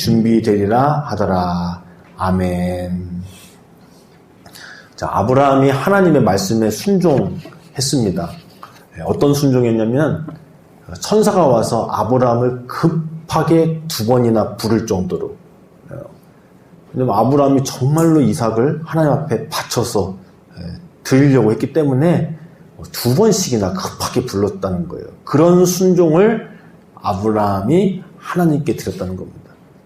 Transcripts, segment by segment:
준비되리라 하더라. 아멘. 자, 아브라함이 하나님의 말씀에 순종했습니다. 어떤 순종이었냐면 천사가 와서 아브라함을 급하게 2번이나 부를 정도로. 왜냐면 아브라함이 정말로 이삭을 하나님 앞에 바쳐서 드리려고 했기 때문에 2번씩이나 급하게 불렀다는 거예요. 그런 순종을 아브라함이 하나님께 드렸다는 겁니다.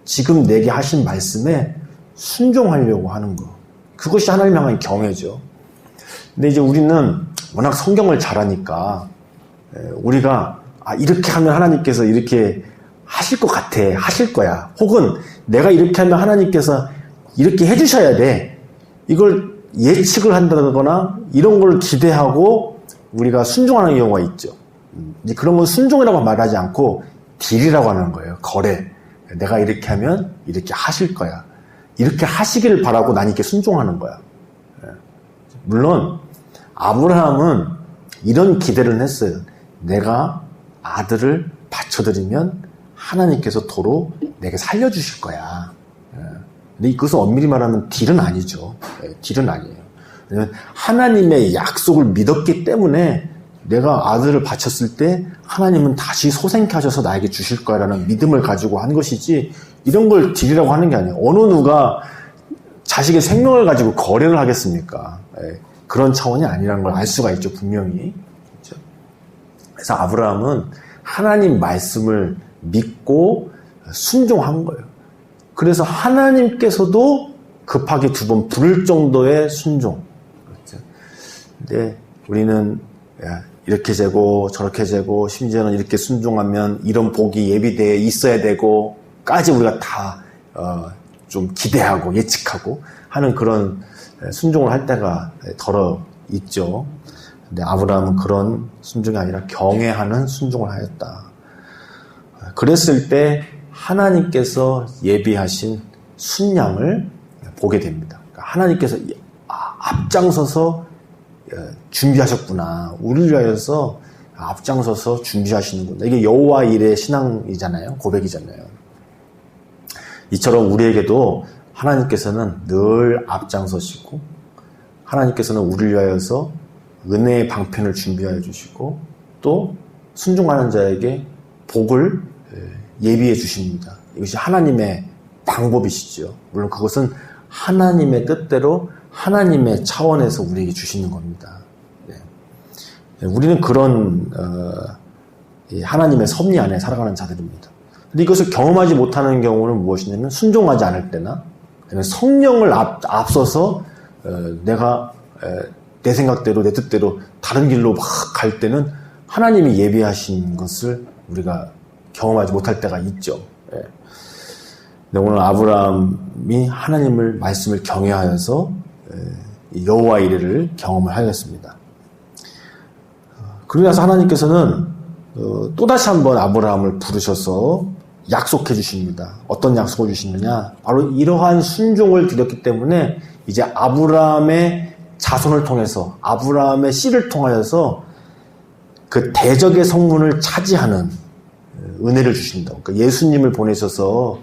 지금 내게 하신 말씀에 순종하려고 하는 거. 그것이 하나님 향한 경외죠. 근데 이제 우리는 워낙 성경을 잘 아니까 우리가 이렇게 하면 하나님께서 이렇게 하실 것 같아. 하실 거야. 혹은 내가 이렇게 하면 하나님께서 이렇게 해주셔야 돼. 이걸 예측을 한다거나 이런 걸 기대하고 우리가 순종하는 경우가 있죠. 이제 그런 건 순종이라고 말하지 않고 딜이라고 하는 거예요. 거래. 내가 이렇게 하면 이렇게 하실 거야. 이렇게 하시기를 바라고 난 이렇게 순종하는 거야. 물론 아브라함은 이런 기대를 했어요. 내가 아들을 바쳐드리면 하나님께서 도로 내게 살려주실 거야. 근데 이것은 엄밀히 말하면 딜은 아니죠. 딜은 아니에요. 왜냐면 하나님의 약속을 믿었기 때문에 내가 아들을 바쳤을 때 하나님은 다시 소생케 하셔서 나에게 주실 거야라는 믿음을 가지고 한 것이지 이런 걸 딜이라고 하는 게 아니에요. 어느 누가 자식의 생명을 가지고 거래를 하겠습니까? 그런 차원이 아니라는 걸 알 수가 있죠. 분명히. 그렇죠? 그래서 아브라함은 하나님 말씀을 믿고 순종한 거예요. 그래서 하나님께서도 급하게 2번 부를 정도의 순종. 그렇죠? 근데 우리는 이렇게 재고 저렇게 재고 심지어는 이렇게 순종하면 이런 복이 예비되어 있어야 되고 까지 우리가 다 좀 기대하고 예측하고 하는 그런 순종을 할 때가 덜어 있죠. 근데 아브라함은 그런 순종이 아니라 경외하는 순종을 하였다. 그랬을 때 하나님께서 예비하신 순양을 보게 됩니다. 하나님께서 앞장서서 준비하셨구나. 우리를 위하여서 앞장서서 준비하시는구나. 이게 여호와 일의 신앙이잖아요. 고백이잖아요. 이처럼 우리에게도 하나님께서는 늘 앞장서시고 하나님께서는 우리를 위하여서 은혜의 방편을 준비하여 주시고 또 순종하는 자에게 복을 예비해 주십니다. 이것이 하나님의 방법이시죠. 물론 그것은 하나님의 뜻대로 하나님의 차원에서 우리에게 주시는 겁니다. 우리는 그런 하나님의 섭리 안에 살아가는 자들입니다. 근데 이것을 경험하지 못하는 경우는 무엇이냐면 순종하지 않을 때나 성령을 앞서서 내가 내 생각대로 내 뜻대로 다른 길로 막 갈 때는 하나님이 예비하신 것을 우리가 경험하지 못할 때가 있죠. 근데 오늘 아브라함이 하나님을 말씀을 경외하여서 여호와 이레를 경험을 하였습니다. 그러고 나서 하나님께서는 또다시 한번 아브라함을 부르셔서 약속해 주십니다. 어떤 약속을 주시느냐? 바로 이러한 순종을 드렸기 때문에 이제 아브라함의 자손을 통해서 아브라함의 씨를 통하여서 그 대적의 성문을 차지하는 은혜를 주신다. 그러니까 예수님을 보내셔서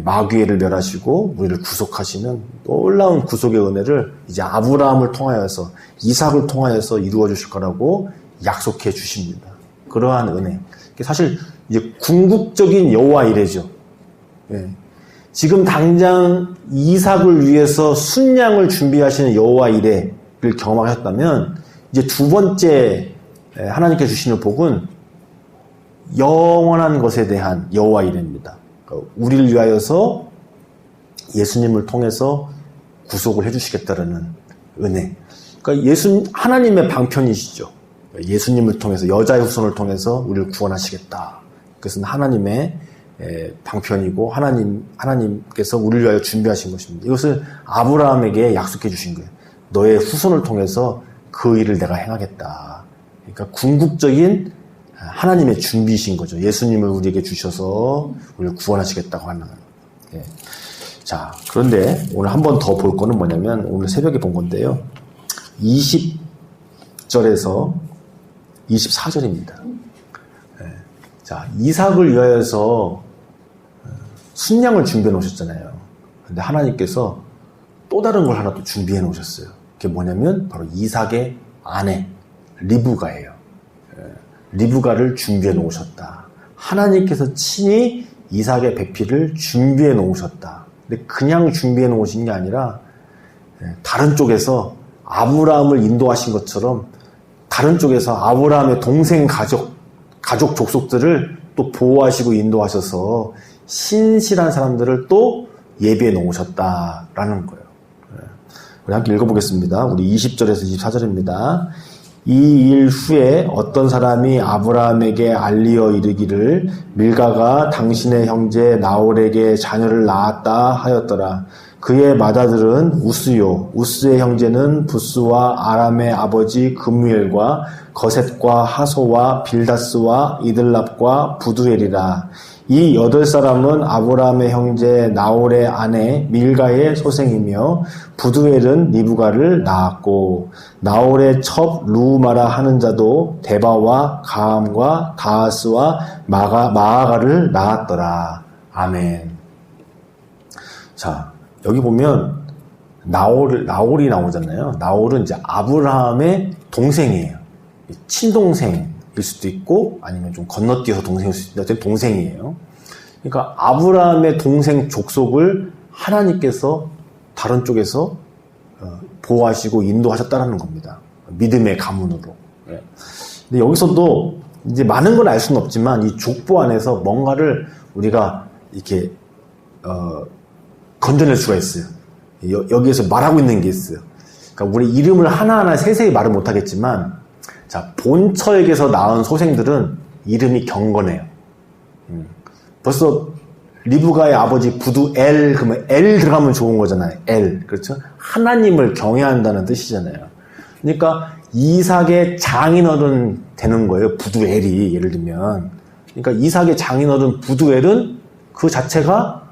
마귀를 멸하시고 우리를 구속하시는 놀라운 구속의 은혜를 이제 아브라함을 통하여서 이삭을 통하여서 이루어 주실 거라고 약속해 주십니다. 그러한 은혜. 사실 이제 궁극적인 여호와 이레죠. 지금 당장 이삭을 위해서 순양을 준비하시는 여호와 이레를 경험하셨다면 이제 2번째 하나님께 주시는 복은 영원한 것에 대한 여호와 이레입니다. 그러니까 우리를 위하여서 예수님을 통해서 구속을 해주시겠다라는 은혜. 그러니까 하나님의 방편이시죠. 예수님을 통해서 여자의 후손을 통해서 우리를 구원하시겠다. 그것은 하나님의 방편이고 하나님께서 우리를 위하여 준비하신 것입니다. 이것을 아브라함에게 약속해 주신 거예요. 너의 후손을 통해서 그 일을 내가 행하겠다. 그러니까 궁극적인 하나님의 준비이신 거죠. 예수님을 우리에게 주셔서 우리를 구원하시겠다고 하는. 자, 그런데 오늘 한 번 더 볼 거는 뭐냐면 오늘 새벽에 본 건데요. 20절에서 24절입니다. 자, 이삭을 위하여서 순양을 준비해 놓으셨잖아요. 근데 하나님께서 또 다른 걸 하나 또 준비해 놓으셨어요. 그게 뭐냐면 바로 이삭의 아내 리브가예요. 리브가를 준비해 놓으셨다. 하나님께서 친히 이삭의 배필을 준비해 놓으셨다. 근데 그냥 준비해 놓으신 게 아니라 다른 쪽에서 아브라함을 인도하신 것처럼 다른 쪽에서 아브라함의 동생 가족 족속들을 또 보호하시고 인도하셔서 신실한 사람들을 또 예비해 놓으셨다라는 거예요. 우리 함께 읽어보겠습니다. 우리 20절에서 24절입니다. 이 일 후에 어떤 사람이 아브라함에게 알리어 이르기를 밀가가 당신의 형제 나홀에게 자녀를 낳았다 하였더라. 그의 맏아들은 우스요. 우스의 형제는 부스와 아람의 아버지 금무엘과 거셋과 하소와 빌다스와 이들랍과 부두엘이라. 이 8사람은 아브라함의 형제 나홀의 아내 밀가의 소생이며 부두엘은 리브가를 낳았고 나홀의 첩 루마라 하는 자도 데바와 가함과 다하스와 마아가를 낳았더라. 아멘. 자, 여기 보면 나홀이 나오잖아요. 나홀은 이제 아브라함의 동생이에요. 친동생일 수도 있고 아니면 좀 건너뛰어서 동생일 수도 있는데 동생이에요. 그러니까 아브라함의 동생 족속을 하나님께서 다른 쪽에서 보호하시고 인도하셨다는 겁니다. 믿음의 가문으로. 근데 여기서도 이제 많은 걸 알 수는 없지만 이 족보 안에서 뭔가를 우리가 이렇게 건져낼 수가 있어요. 여기에서 말하고 있는 게 있어요. 그러니까 우리 이름을 하나하나 세세히 말을 못하겠지만 자, 본처에게서 낳은 소생들은 이름이 경건해요. 벌써 리브가의 아버지 부두엘, 그러면 엘 들어가면 좋은 거잖아요. 엘. 그렇죠? 하나님을 경외한다는 뜻이잖아요. 그러니까 이삭의 장인어른 되는 거예요. 부두엘이 예를 들면. 그러니까 이삭의 장인어른 부두엘은 그 자체가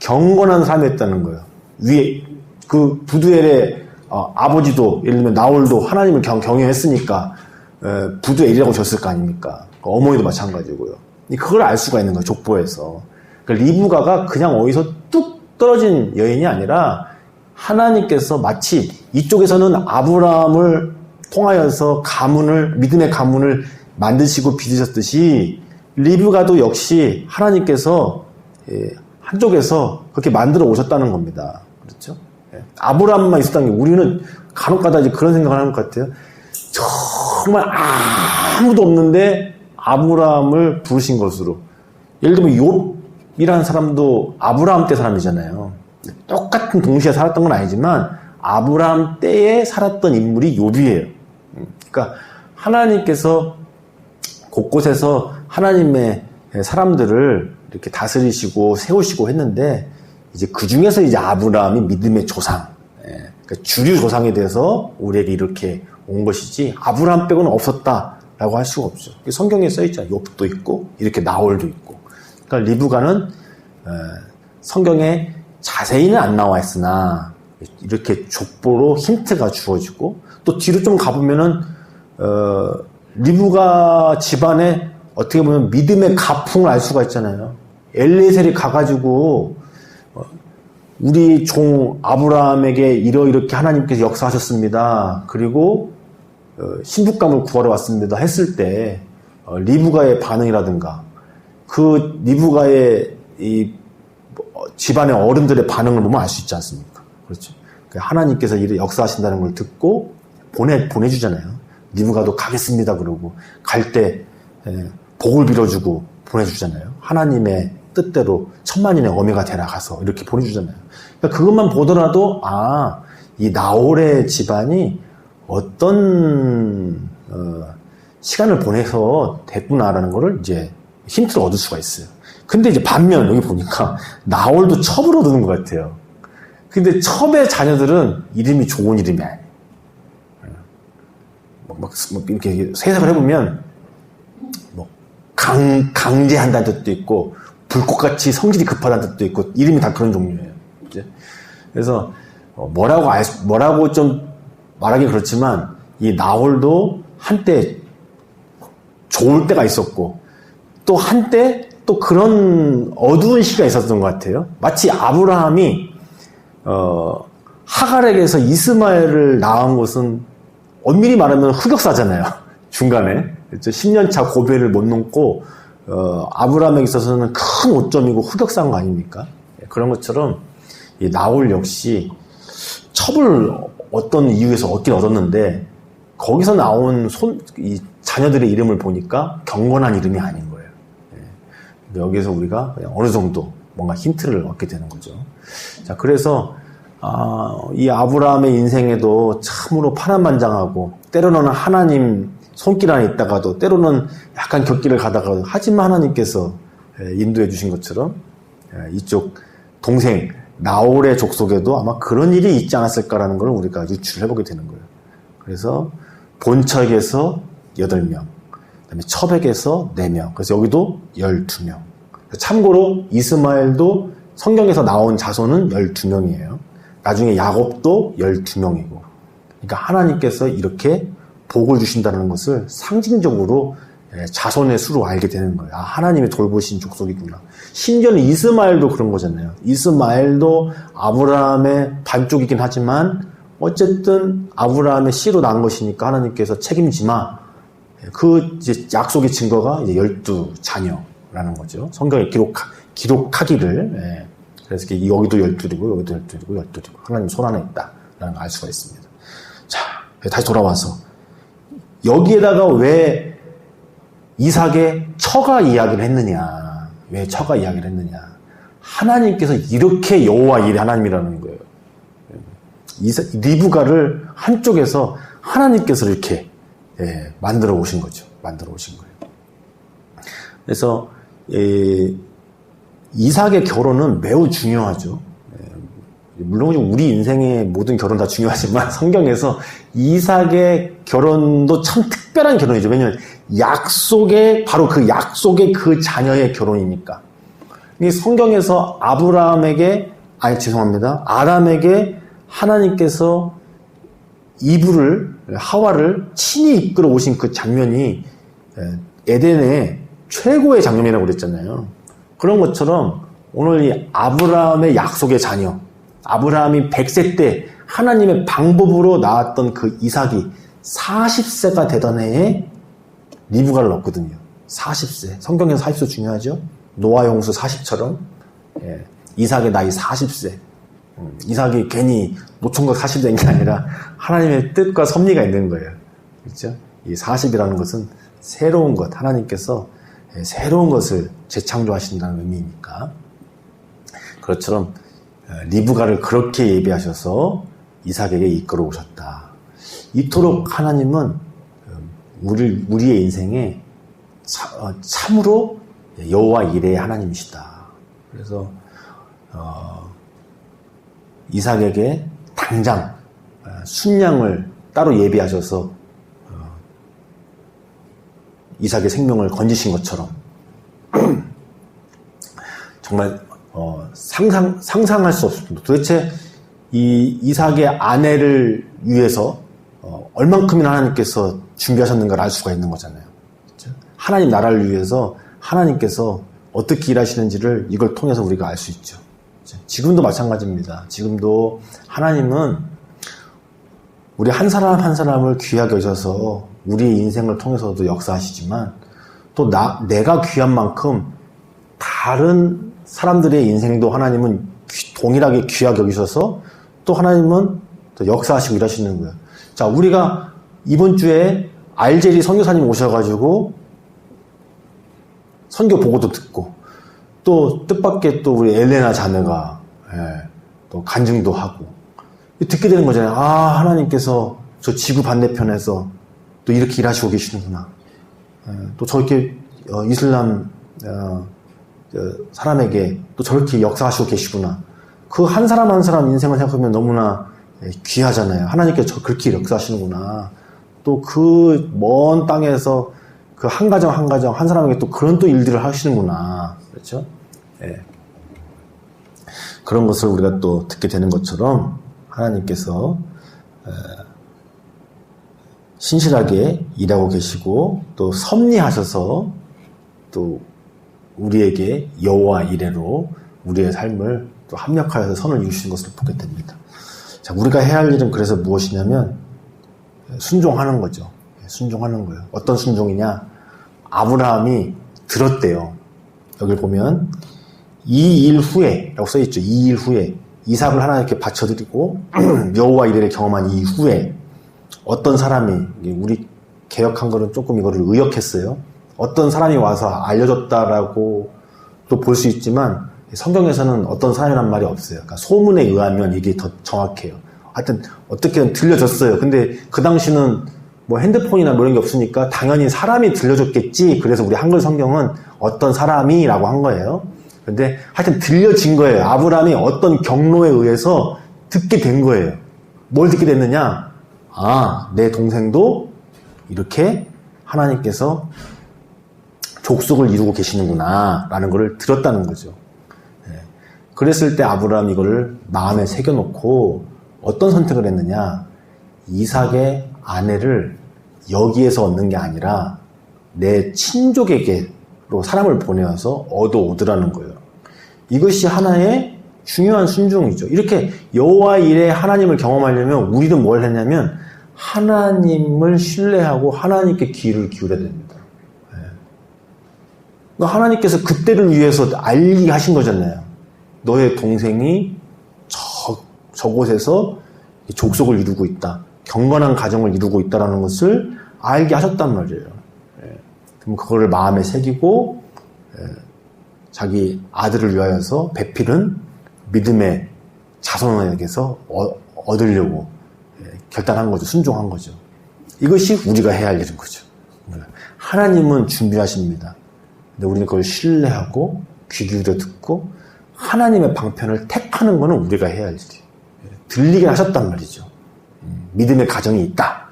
경건한 삶이었다는 거예요. 위에 그 부두엘의 아버지도 예를 들면 나홀도 하나님을 경외했으니까 부두엘이라고 졌을 거 아닙니까? 어머니도 마찬가지고요. 그걸 알 수가 있는 거예요. 족보에서. 그러니까 리브가가 그냥 어디서 뚝 떨어진 여인이 아니라 하나님께서 마치 이쪽에서는 아브라함을 통하여서 믿음의 가문을 만드시고 빚으셨듯이 리브가도 역시 하나님께서 한쪽에서 그렇게 만들어 오셨다는 겁니다. 그렇죠? 아브라함만 있었다는 게 우리는 간혹가다 이제 그런 생각을 하는 것 같아요. 정말 아무도 없는데 아브라함을 부르신 것으로. 예를 들면 욥이라는 사람도 아브라함 때 사람이잖아요. 똑같은 동시에 살았던 건 아니지만 아브라함 때에 살았던 인물이 욥이에요. 그러니까 하나님께서 곳곳에서 하나님의 사람들을 이렇게 다스리시고 세우시고 했는데 이제 그 중에서 이제 아브라함이 믿음의 조상, 그러니까 주류 조상에 대해서 우리에게 이렇게 온 것이지 아브라함 빼고는 없었다라고 할 수가 없죠. 성경에 써 있잖아요. 욥도 있고 이렇게 나홀도 있고. 그러니까 리브가는 성경에 자세히는 안 나와 있으나 이렇게 족보로 힌트가 주어지고 또 뒤로 좀 가보면은 리브가 집안에 어떻게 보면 믿음의 가풍을 알 수가 있잖아요. 엘리에셀이 가가지고 우리 종 아브라함에게 이렇게 하나님께서 역사하셨습니다. 그리고 신부감을 구하러 왔습니다. 했을 때 리브가의 반응이라든가 그 리브가의 이 집안의 어른들의 반응을 보면 알 수 있지 않습니까? 그렇죠. 하나님께서 이를 역사하신다는 걸 듣고 보내주잖아요. 리브가도 가겠습니다. 그러고 갈 때 복을 빌어주고 보내주잖아요. 하나님의 뜻대로 천만인의 어미가 되라 가서 이렇게 보내주잖아요. 그러니까 그것만 보더라도 이 나홀의 집안이 어떤 시간을 보내서 됐구나라는 거를 이제 힌트를 얻을 수가 있어요. 근데 이제 반면 여기 보니까 나홀도 첩을 얻는 것 같아요. 근데 첩의 자녀들은 이름이 좋은 이름이 아니에요. 이렇게 해석을 해보면 강제한다는 뜻도 있고 불꽃같이 성질이 급하다는 뜻도 있고 이름이 다 그런 종류예요. 이제. 그래서 뭐라고 좀 말하기 그렇지만 이 나홀도 한때 좋을 때가 있었고 또 한때 또 그런 어두운 시기가 있었던 것 같아요. 마치 아브라함이 하갈에게서 이스마엘을 낳은 것은 엄밀히 말하면 흑역사잖아요. 중간에 10년차 고배를 못 넘고 아브라함에게 있어서는 큰 오점이고 흑역사인 거 아닙니까? 그런 것처럼 이 나홀 역시 첩을 어떤 이유에서 얻긴 얻었는데 거기서 나온 이 자녀들의 이름을 보니까 경건한 이름이 아닌 거예요. 여기서 우리가 그냥 어느 정도 뭔가 힌트를 얻게 되는 거죠. 자, 그래서 이 아브라함의 인생에도 참으로 파란만장하고 때로는 하나님 손길 안에 있다가도 때로는 약간 곁길을 가다가도 하지만 하나님께서 인도해 주신 것처럼 이쪽 동생 나홀의 족속에도 아마 그런 일이 있지 않았을까라는 걸 우리가 유추를 해보게 되는 거예요. 그래서 본척에서 8명, 그다음에 첩에게서 4명, 그래서 여기도 12명. 참고로 이스마엘도 성경에서 나온 자손은 12명이에요. 나중에 야곱도 12명이고. 그러니까 하나님께서 이렇게 복을 주신다는 것을 상징적으로 자손의 수로 알게 되는 거예요. 하나님의 돌보신 족속이구나. 심지어는 이스마엘도 그런 거잖아요. 이스마엘도 아브라함의 반쪽이긴 하지만 어쨌든 아브라함의 씨로 난 것이니까 하나님께서 책임지마. 그 이제 약속의 증거가 이제 12자녀라는 거죠. 성경에 기록하기를. 그래서 여기도 12이고 여기도 12이고 12이고 하나님 손 안에 있다라는 걸 알 수가 있습니다. 자, 다시 돌아와서 여기에다가 왜 이삭의 처가 이야기를 했느냐? 왜 처가 이야기를 했느냐? 하나님께서 이렇게 여호와 일의 하나님이라는 거예요. 리브가를 한쪽에서 하나님께서 이렇게 만들어 오신 거죠. 만들어 오신 거예요. 그래서 이삭의 결혼은 매우 중요하죠. 물론 우리 인생의 모든 결혼 다 중요하지만 성경에서 이삭의 결혼도 참 특별한 결혼이죠. 왜냐하면 바로 그 약속의 그 자녀의 결혼이니까. 이 성경에서 아담에게 하나님께서 하와를 친히 이끌어 오신 그 장면이 에덴의 최고의 장면이라고 그랬잖아요. 그런 것처럼 오늘 이 아브라함의 약속의 자녀, 아브라함이 100세 때 하나님의 방법으로 낳았던 그 이삭이 40세가 되던 해에 리브가를 얻거든요. 40세. 성경에서 40세 중요하죠? 노아 홍수 40처럼 이삭의 나이 40세. 이삭이 괜히 노총각 40 된 게 아니라 하나님의 뜻과 섭리가 있는 거예요. 그렇죠? 이 40이라는 것은 새로운 것, 하나님께서 새로운 것을 재창조하신다는 의미니까. 그것처럼 리브가를 그렇게 예비하셔서 이삭에게 이끌어 오셨다. 이토록 하나님은 우리의 인생에 참으로 여호와 이레의 하나님이시다. 그래서 이삭에게 당장 순양을 따로 예비하셔서 이삭의 생명을 건지신 것처럼 정말 상상할 수 없습니다. 도대체 이 이삭의 아내를 위해서 얼만큼이나 하나님께서 준비하셨는가를 알 수가 있는 거잖아요. 그렇죠? 하나님 나라를 위해서 하나님께서 어떻게 일하시는지를 이걸 통해서 우리가 알 수 있죠. 그렇죠? 지금도 마찬가지입니다. 지금도 하나님은 우리 한 사람 한 사람을 귀하게 여셔서 우리의 인생을 통해서도 역사하시지만 또 내가 귀한 만큼 다른 사람들의 인생도 하나님은 동일하게 귀하게 여기셔서 또 하나님은 또 역사하시고 일하시는 거예요. 자, 우리가 이번 주에 알제리 선교사님 오셔가지고 선교 보고도 듣고 또 뜻밖의 또 우리 엘레나 자매가 또 간증도 하고 듣게 되는 거잖아요. 하나님께서 저 지구 반대편에서 또 이렇게 일하시고 계시는구나. 또 저렇게 이슬람 사람에게 또 저렇게 역사하시고 계시구나. 그 한 사람 한 사람 인생을 생각하면 너무나 귀하잖아요. 하나님께서 그렇게 역사하시는구나. 또 그 먼 땅에서 그 한 가정 한 가정 한 사람에게 또 그런 또 일들을 하시는구나. 그렇죠? 그런 것을 우리가 또 듣게 되는 것처럼 하나님께서 신실하게 일하고 계시고 또 섭리하셔서 또 우리에게 여호와 이레로 우리의 삶을 또 합력하여서 선을 이루시는 것을 보게 됩니다. 자, 우리가 해야 할 일은 그래서 무엇이냐면 순종하는 거죠. 순종하는 거예요. 어떤 순종이냐? 아브라함이 들었대요. 여기 보면 2일 후에 라고 써있죠. 2일 후에 이삭을 하나님께 바쳐드리고 여호와 이레를 경험한 이후에 어떤 사람이, 우리 개역한 거는 조금 이거를 의역했어요. 어떤 사람이 와서 알려줬다라고 또 볼 수 있지만 성경에서는 어떤 사람이란 말이 없어요. 그러니까 소문에 의하면 이게 더 정확해요. 하여튼 어떻게든 들려줬어요. 근데 그 당시는 뭐 핸드폰이나 뭐 이런 게 없으니까 당연히 사람이 들려줬겠지. 그래서 우리 한글 성경은 어떤 사람이라고 한 거예요. 근데 하여튼 들려진 거예요. 아브라함이 어떤 경로에 의해서 듣게 된 거예요. 뭘 듣게 됐느냐? 아, 내 동생도 이렇게 하나님께서 족속을 이루고 계시는구나 라는 걸 들었다는 거죠. 그랬을 때 아브라함이 이거를 마음에 새겨놓고 어떤 선택을 했느냐? 이삭의 아내를 여기에서 얻는 게 아니라 내 친족에게로 사람을 보내어서 얻어오더라는 거예요. 이것이 하나의 중요한 순종이죠. 이렇게 여호와 이레 하나님을 경험하려면 우리는 뭘 했냐면 하나님을 신뢰하고 하나님께 귀를 기울여야 됩니다. 하나님께서 그때를 위해서 알게 하신 거잖아요. 너의 동생이 저곳에서 족속을 이루고 있다. 경건한 가정을 이루고 있다는 것을 알게 하셨단 말이에요. 그럼 그거를 마음에 새기고 자기 아들을 위하여서 배필은 믿음의 자손에게서 얻으려고 결단한 거죠. 순종한 거죠. 이것이 우리가 해야 할 일인 거죠. 하나님은 준비하십니다. 근데 우리는 그걸 신뢰하고 귀 기울여 듣고 하나님의 방편을 택하는 것은 우리가 해야 할 일이에요. 들리게 하셨단 말이죠. 믿음의 가정이 있다.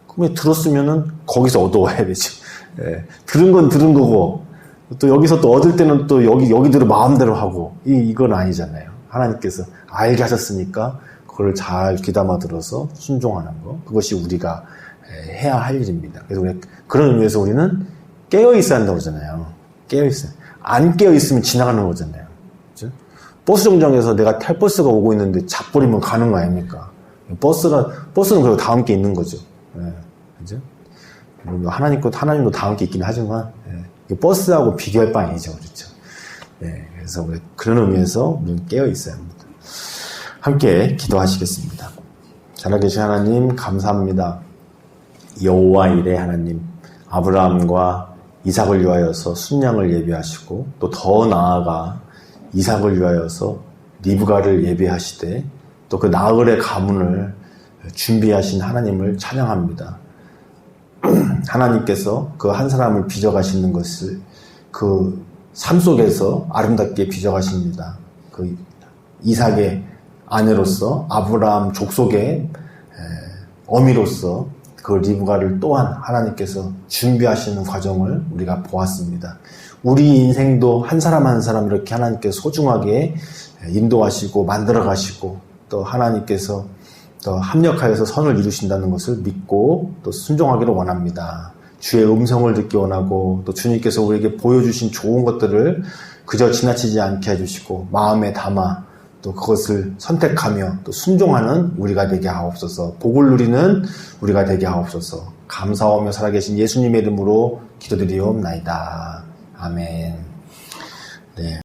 그러면 들었으면은 거기서 얻어와야 되죠. 들은 건 들은 거고 또 여기서 또 얻을 때는 또 여기대로 마음대로 하고 이건 아니잖아요. 하나님께서 알게 하셨으니까 그걸 잘 귀담아 들어서 순종하는 거, 그것이 우리가 해야 할 일입니다. 그래서 그런 의미에서 우리는 깨어 있어야 한다고 그러잖아요. 깨어 있어요. 안 깨어 있으면 지나가는 거잖아요. 그렇죠? 버스 정류장에서 내가 탈 버스가 오고 있는데 잡버리면 가는 거 아닙니까? 버스는 그리고 다 함께 있는 거죠. 그죠? 하나님도 다 함께 있긴 하지만 버스하고 비교할 바 아니죠, 그렇죠? 그래서 그런 의미에서 우리는 깨어 있어야 합니다. 함께 기도하시겠습니다. 살아계신 하나님 감사합니다. 여호와 이레 하나님, 아브라함과 이삭을 위하여서 순양을 예비하시고 또 더 나아가 이삭을 위하여서 리브가를 예비하시되 또 그 나흘의 가문을 준비하신 하나님을 찬양합니다. 하나님께서 그 한 사람을 빚어가시는 것을 그 삶 속에서 아름답게 빚어가십니다. 그 이삭의 아내로서 아브라함 족속의 어미로서 그 리브가를 또한 하나님께서 준비하시는 과정을 우리가 보았습니다. 우리 인생도 한 사람 한 사람 이렇게 하나님께서 소중하게 인도하시고 만들어가시고 또 하나님께서 또 합력하여서 선을 이루신다는 것을 믿고 또 순종하기를 원합니다. 주의 음성을 듣기 원하고 또 주님께서 우리에게 보여주신 좋은 것들을 그저 지나치지 않게 해주시고 마음에 담아 또 그것을 선택하며 또 순종하는 우리가 되게 하옵소서. 복을 누리는 우리가 되게 하옵소서. 감사하며 살아계신 예수님의 이름으로 기도드리옵나이다. 아멘. 네.